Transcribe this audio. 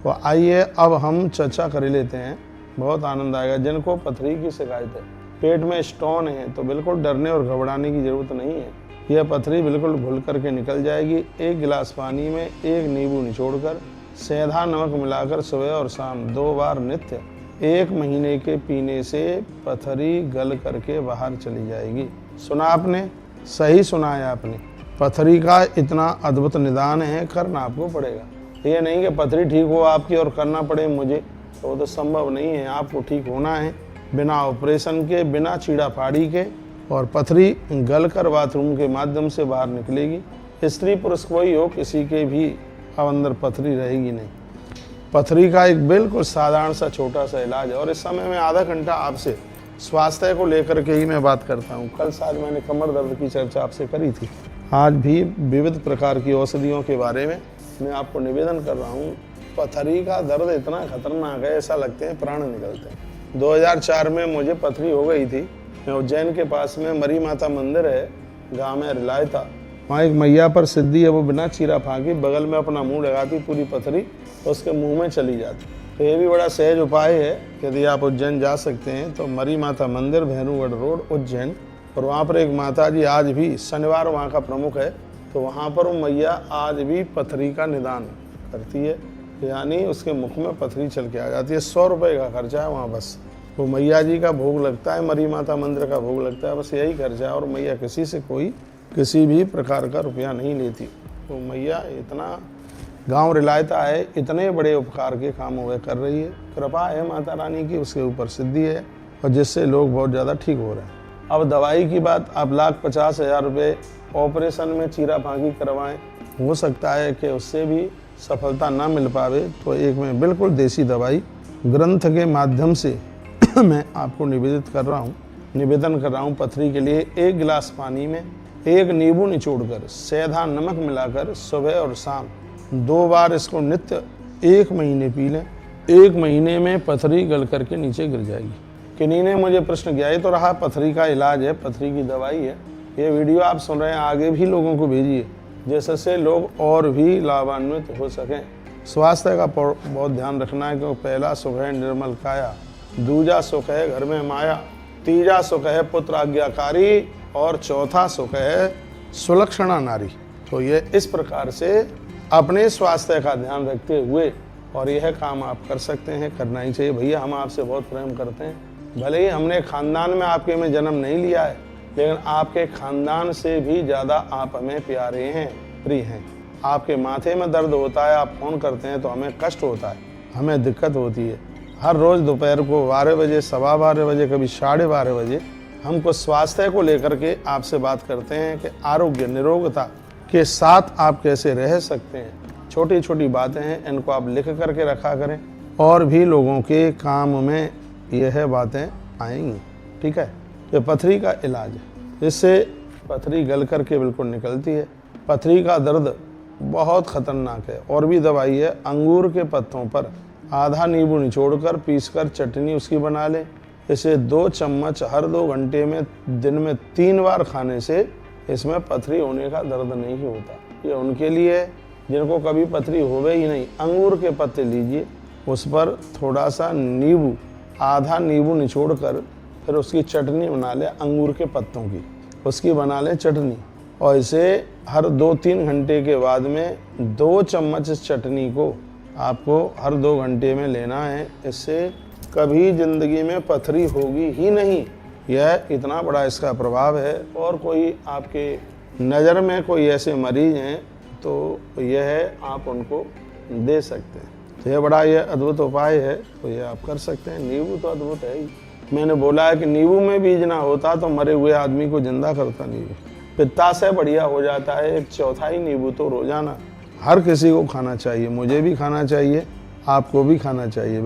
तो आइए अब हम चर्चा कर लेते हैं, बहुत आनंद आएगा। जिनको पथरी की शिकायत है, पेट में स्टोन है, तो बिल्कुल डरने और घबराने की जरूरत नहीं है। यह पथरी बिल्कुल घुल करके निकल जाएगी। 1 गिलास पानी में 1 नींबू निचोड़कर सेंधा नमक मिलाकर सुबह और शाम 2 बार नित्य 1 महीने के पीने से पथरी गल करके बाहर चली जाएगी। सुना आपने? सही सुना है आपने। पथरी का इतना अद्भुत निदान है, करना आपको पड़ेगा। ये नहीं कि पथरी ठीक हो आपकी और करना पड़े मुझे, तो वो तो संभव नहीं है। आपको ठीक होना है बिना ऑपरेशन के, बिना चीड़ा फाड़ी के, और पथरी गल कर बाथरूम के माध्यम से बाहर निकलेगी। स्त्री पुरुष कोई हो, किसी के भी अब अंदर पथरी रहेगी नहीं। पथरी का एक बिल्कुल साधारण सा छोटा सा इलाज है। और इस समय में आधा घंटा आपसे स्वास्थ्य को लेकर के ही मैं बात करता हूँ। कल शायद मैंने कमर दर्द की चर्चा आपसे करी थी। आज भी विविध प्रकार की औषधियों के बारे में मैं आपको निवेदन कर रहा हूँ। पथरी का दर्द इतना खतरनाक है, ऐसा लगते हैं प्राण निकलते हैं। 2004 में मुझे पथरी हो गई थी। मैं उज्जैन के पास में मरी माता मंदिर है, गाँव में रिलायता, वहाँ एक मैया पर सिद्धि है, वो बिना चीरा फाँकी बगल में अपना मुंह लगाती, पूरी पथरी तो उसके मुंह में चली जाती। तो ये भी बड़ा सहज उपाय है। यदि आप उज्जैन जा सकते हैं तो मरी माता मंदिर, भैरूगढ़ रोड, उज्जैन, और वहाँ पर एक माता जी आज भी, शनिवार वहाँ का प्रमुख है, तो वहाँ पर वो मैया आज भी पथरी का निदान करती है। यानी उसके मुख में पथरी चल के आ जाती है। 100 रुपये का खर्चा है वहाँ, बस वो मैया जी का भोग लगता है, मरी माता मंदिर का भोग लगता है, बस यही खर्चा है। और मैया किसी से कोई किसी भी प्रकार का रुपया नहीं लेती। तो मैया इतना, गांव रिलायता है, इतने बड़े उपकार के काम हुए कर रही है। कृपा है माता रानी की, उसके ऊपर सिद्धि है, और जिससे लोग बहुत ज़्यादा ठीक हो रहे हैं। अब दवाई की बात, आप 1,50,000 रुपये ऑपरेशन में चीरा फाँकी करवाएं, हो सकता है कि उससे भी सफलता ना मिल पावे। तो एक मैं बिल्कुल देसी दवाई ग्रंथ के माध्यम से मैं आपको निवेदन कर रहा हूँ। पथरी के लिए 1 गिलास पानी में 1 नींबू निचोड़कर सेंधा नमक मिलाकर सुबह और शाम 2 बार इसको नित्य 1 महीने पी लें। 1 महीने में पथरी गल करके नीचे गिर जाएगी। किन्हीं ने मुझे प्रश्न किया, ये तो रहा पथरी का इलाज है, पथरी की दवाई है। ये वीडियो आप सुन रहे हैं, आगे भी लोगों को भेजिए, जिससे लोग और भी लाभान्वित हो सकें। स्वास्थ्य का बहुत ध्यान रखना है, क्योंकि पहला सुख है निर्मल काया, दूजा सुख है घर में माया, तीजा सुख है पुत्र आज्ञाकारी, और चौथा सुख है सुलक्षणा नारी। तो ये इस प्रकार से अपने स्वास्थ्य का ध्यान रखते हुए, और यह काम आप कर सकते हैं, करना ही चाहिए। भैया हम आपसे बहुत प्रेम करते हैं। भले ही हमने खानदान में आपके में जन्म नहीं लिया है, लेकिन आपके खानदान से भी ज़्यादा आप हमें प्यारे हैं, प्रिय हैं। आपके माथे में दर्द होता है, आप फ़ोन करते हैं तो हमें कष्ट होता है, हमें दिक्कत होती है। हर रोज़ दोपहर को 12 बजे, 12:15 बजे, कभी 12:30 बजे हम कुछ स्वास्थ्य को लेकर के आपसे बात करते हैं कि आरोग्य निरोगता के साथ आप कैसे रह सकते हैं। छोटी छोटी बातें हैं, इनको आप लिख करके रखा करें, और भी लोगों के काम में यह बातें आएंगी। ठीक है, ये पथरी का इलाज है, इससे पथरी गल करके बिल्कुल निकलती है। पथरी का दर्द बहुत खतरनाक है। और भी दवाई है, अंगूर के पत्तों पर आधा नींबू निचोड़कर पीसकर चटनी उसकी बना लें। इसे 2 चम्मच हर 2 घंटे में दिन में 3 बार खाने से इसमें पथरी होने का दर्द नहीं होता। ये उनके लिए जिनको कभी पथरी होवे ही नहीं। अंगूर के पत्ते लीजिए, उस पर थोड़ा सा नींबू, आधा नींबू निचोड़कर फिर उसकी चटनी बना लें, अंगूर के पत्तों की उसकी बना लें चटनी। और इसे हर 2-3 घंटे के बाद में 2 चम्मच इस चटनी को आपको हर 2 घंटे में लेना है। इससे कभी जिंदगी में पथरी होगी ही नहीं। यह इतना बड़ा इसका प्रभाव है। और कोई आपके नज़र में कोई ऐसे मरीज हैं तो यह है, आप उनको दे सकते हैं। तो यह बड़ा अद्भुत उपाय है, तो यह आप कर सकते हैं। नींबू तो अद्भुत है ही। मैंने बोला है कि नींबू में बीज ना होता तो मरे हुए आदमी को जिंदा करता नींबू। पित्ताशय बढ़िया हो जाता है। 1/4 नींबू तो रोजाना हर किसी को खाना चाहिए। मुझे भी खाना चाहिए, आपको भी खाना चाहिए।